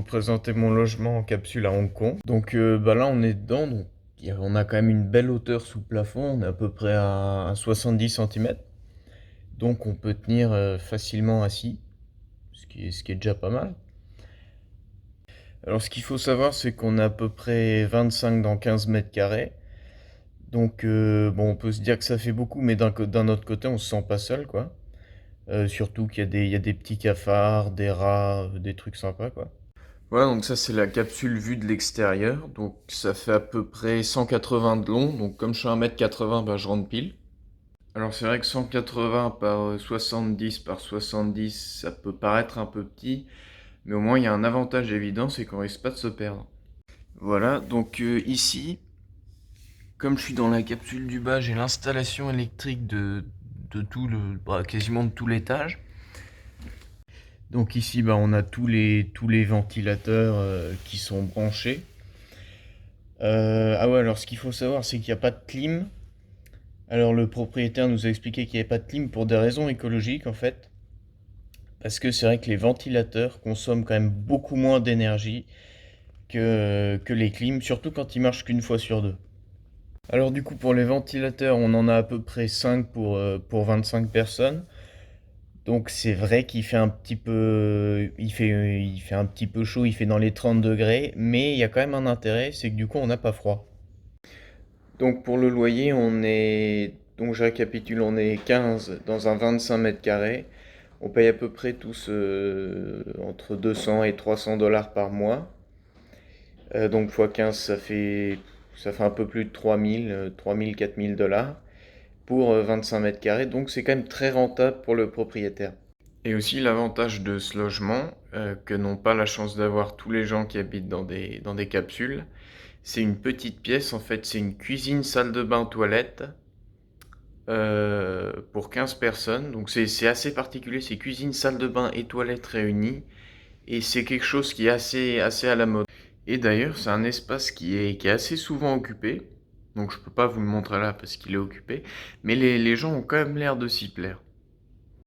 présenter mon logement en capsule à Hong Kong. Donc là on est dedans, donc on a quand même une belle hauteur sous le plafond, on est à peu près à 70 cm. Donc on peut tenir facilement assis, ce qui est déjà pas mal. Alors ce qu'il faut savoir, c'est qu'on a à peu près 25 dans 15 mètres carrés. Donc bon, on peut se dire que ça fait beaucoup, mais d'un autre côté, on se sent pas seul, quoi. Surtout qu'il y a des petits cafards, des rats, des trucs sympas, quoi. Voilà, donc ça c'est la capsule vue de l'extérieur. Donc ça fait à peu près 180 de long. Donc comme je suis 1m80, bah, je rentre pile. Alors c'est vrai que 180 par 70 par 70, ça peut paraître un peu petit. Mais au moins il y a un avantage évident, c'est qu'on risque pas de se perdre. Voilà, donc ici, comme je suis dans la capsule du bas, j'ai l'installation électrique de quasiment de tout l'étage. Donc ici, bah, on a tous les ventilateurs qui sont branchés. Ah ouais, alors ce qu'il faut savoir, c'est qu'il n'y a pas de clim. Alors le propriétaire nous a expliqué qu'il n'y avait pas de clim pour des raisons écologiques en fait. Parce que c'est vrai que les ventilateurs consomment quand même beaucoup moins d'énergie que les clims, surtout quand ils marchent qu'une fois sur deux. Alors du coup pour les ventilateurs, on en a à peu près 5 pour 25 personnes. Donc c'est vrai qu'il fait un petit peu, il fait un petit peu chaud, il fait dans les 30 degrés, mais il y a quand même un intérêt, c'est que du coup on n'a pas froid. Donc pour le loyer, donc je récapitule, on est 15 dans un 25 mètres carrés. On paye à peu près tous entre 200 et 300 dollars par mois. Donc x 15, ça fait un peu plus de 3000, 4000 dollars pour 25 mètres carrés. Donc c'est quand même très rentable pour le propriétaire. Et aussi l'avantage de ce logement, que n'ont pas la chance d'avoir tous les gens qui habitent dans des capsules, c'est une petite pièce, en fait c'est une cuisine, salle de bain, toilette, pour 15 personnes. Donc c'est assez particulier, c'est cuisine, salle de bain et toilette réunies, et c'est quelque chose qui est assez à la mode. Et d'ailleurs c'est un espace qui est assez souvent occupé, donc je peux pas vous le montrer là parce qu'il est occupé, mais les gens ont quand même l'air de s'y plaire.